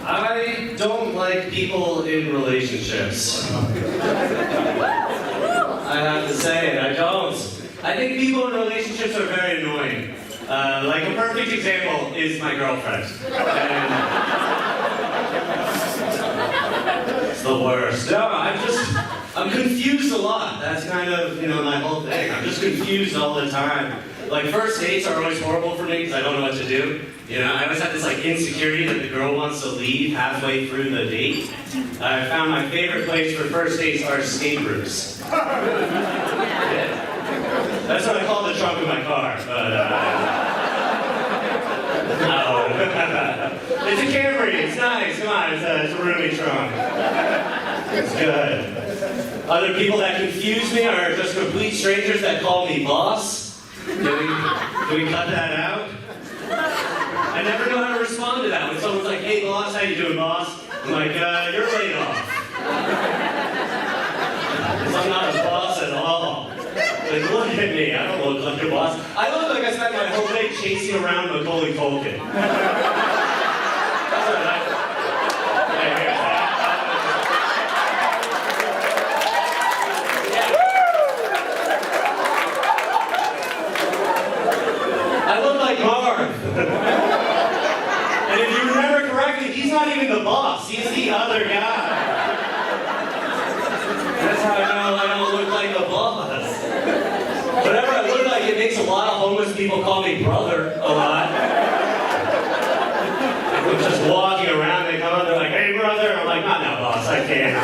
I don't like people in relationships. I have to say it, I don't. I think people in relationships are very annoying. Like a perfect example is my girlfriend. And it's the worst. No, I'm confused a lot. That's kind of, my whole thing. I'm just confused all the time. Like, first dates are always horrible for me because I don't know what to do. I always have this insecurity that the girl wants to leave halfway through the date. I found my favorite place for first dates are escape rooms. Yeah. That's what I call the trunk of my car, but no. It's a Camry, it's nice, come on, it's a roomy trunk. It's good. Other people that confuse me are just complete strangers that call me boss. Can we cut that out? I never know how to respond to that. When someone's like, hey boss, how you doing boss? I'm like, you're laid off. Because I'm not a boss at all. Like, look at me, I don't look like a boss. I look like I spent my whole day chasing around Macaulay Culkin. That's what I look like Marv. And if you remember correctly, he's not even the boss, he's the other guy. That's how I know I don't look like the boss. Whatever I look like, it makes a lot of homeless people call me brother a lot. I'm just walking around, they come up, they're like, hey brother, I'm like, not now boss, I can't.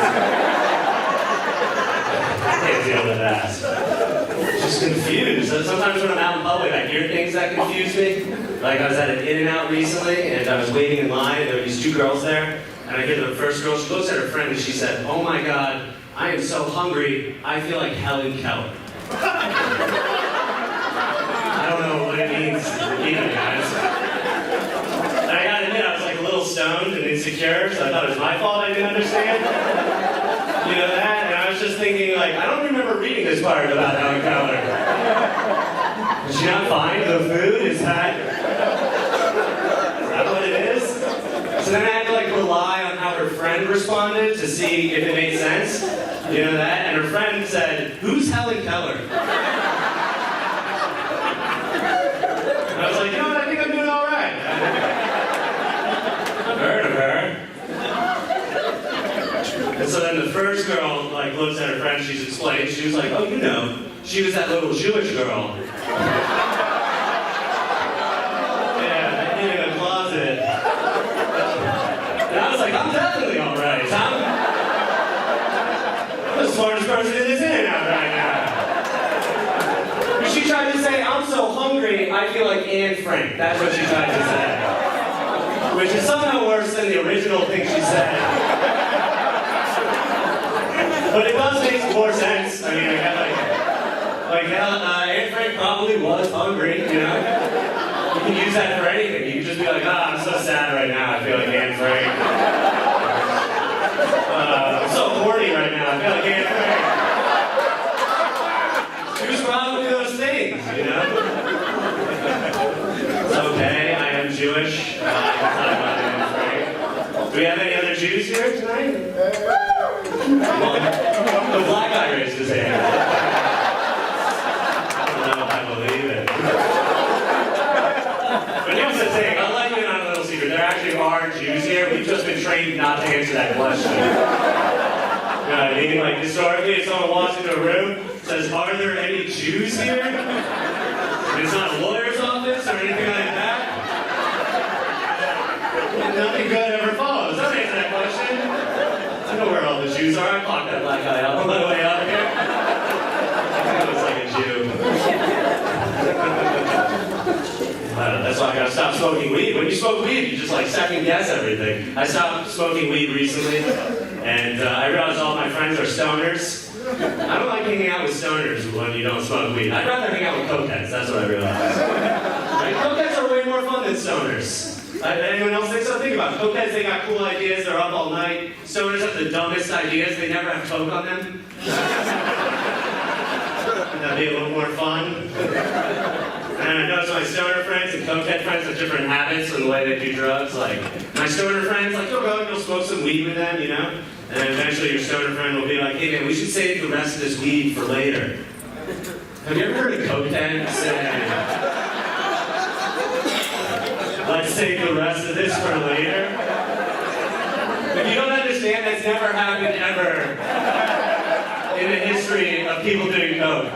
I can't deal with that. Just confused. Sometimes when I'm out in public, I hear things that confuse me. Like I was at an In-N-Out recently, and I was waiting in line, and there were these two girls there, and I hear the first girl, she looks at her friend, and she said, oh my God, I am so hungry, I feel like Helen Keller. I don't know what it means either, guys. And I gotta admit, I was like a little stoned and insecure, so I thought it was my fault I didn't understand. That? And I was just thinking, like, I don't remember reading this part about Helen Keller. Is she not fine? The food? Is that what it is? So then I had to rely on how her friend responded to see if it made sense. That? And her friend said, who's Helen Keller? And I was like, I think I'm doing all right. I've heard of her. And so then the first girl looks at her friend, she's explaining, she was like, oh, she was that little Jewish girl. Yeah, in a closet. And I was like, I'm definitely all right. I'm the smartest person in this In-N-Out right now. She tried to say, I'm so hungry, I feel like Anne Frank. That's what she tried to say. Which is somehow worse than the original thing she said. But it does make more sense. I mean, I got Anne Frank probably was hungry, You can use that for anything. You can just be like, I'm so sad right now, I feel like Anne Frank. I'm so horny right now, I feel like Anne Frank. She was probably those things, It's okay, I am Jewish. I can talk about Anne Frank. Do we have any other Jews here tonight? Well, the black guy raised his hand. I don't know if I believe it. But here's the thing, I'll let you in on a little secret. There actually are Jews here. We've just been trained not to answer that question. You know what I mean? Historically, if someone walks into a room, says, are there any Jews here? And it's not a lawyer's office or anything like that. Nothing good ever follows. Don't answer that question. I know where all the Jews are. I clocked that black guy up on the way up here. He looks like a Jew. That's why I gotta stop smoking weed. When you smoke weed, you just second guess everything. I stopped smoking weed recently, and I realized all my friends are stoners. I don't like hanging out with stoners when you don't smoke weed. I'd rather hang out with cokeheads, that's what I realized. Cokeheads are way more fun than stoners. Anyone else think so? Think about it. Cokeheads, they got cool ideas, they're up all night. Stoners have the dumbest ideas, they never have coke on them. That'd be a little more fun. And And I noticed my stoner friends and cokehead friends have different habits in the way they do drugs. Like, my stoner friends, like, you'll go and you'll smoke some weed with them, you know? And then eventually your stoner friend will be like, hey man, we should save the rest of this weed for later. Have you ever heard a cokehead say, let's save the rest of this for later? If you don't understand, that's never happened ever in the history of people doing coke.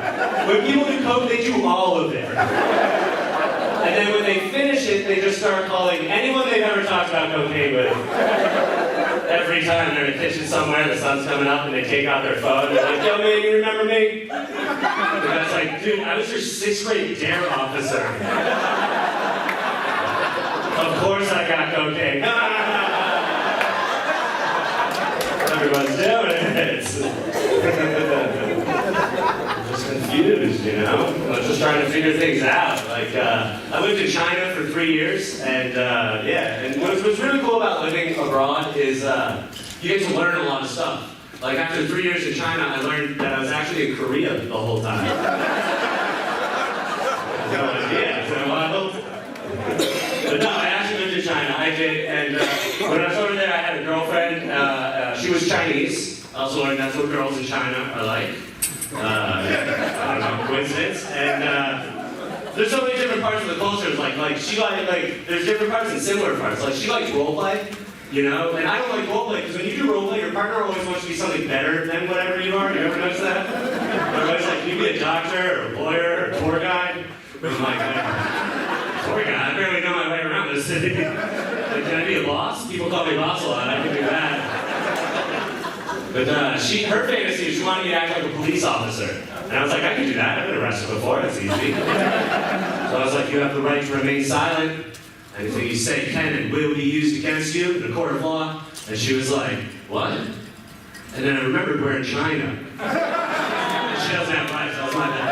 When people do coke, they do all of it. And then when they finish it, they just start calling anyone they've ever talked about cocaine with. Every time they're in a kitchen somewhere, the sun's coming up, and they take out their phone, and they're like, yo man, you remember me? And I was like, dude, I was your 6th grade dare officer. Of course I got cocaine. Everyone's doing it. Just confused, you know? I was just trying to figure things out. Like, I lived in China for 3 years, and yeah. And what's really cool about living abroad is you get to learn a lot of stuff. Like, after 3 years in China, I learned that I was actually in Korea the whole time. No idea. So, but no, I actually lived in China. I did, and when I was over there, I had a girlfriend. She was Chinese. I also learned that's what girls in China are like. I don't know, coincidence. And there's so many different parts of the cultures. Like she there's different parts and similar parts. Like she likes roleplay, you know. And I don't like roleplay because when you do roleplay, your partner always wants to be something better than whatever you are. You ever notice that? They're always like, can you be a doctor or a lawyer or a tour guide? I'm like, tour guide? I barely know my way around this city. Like, can I be a boss? People call me boss a lot. I can do that. But her fantasy was she wanted me to act like a police officer. And I was like, I can do that. I've been arrested before. That's easy. So I was like, you have the right to remain silent. Anything you say can and will be used against you in a court of law. And she was like, what? And then I remembered we're in China. She doesn't have rights. That was my bad.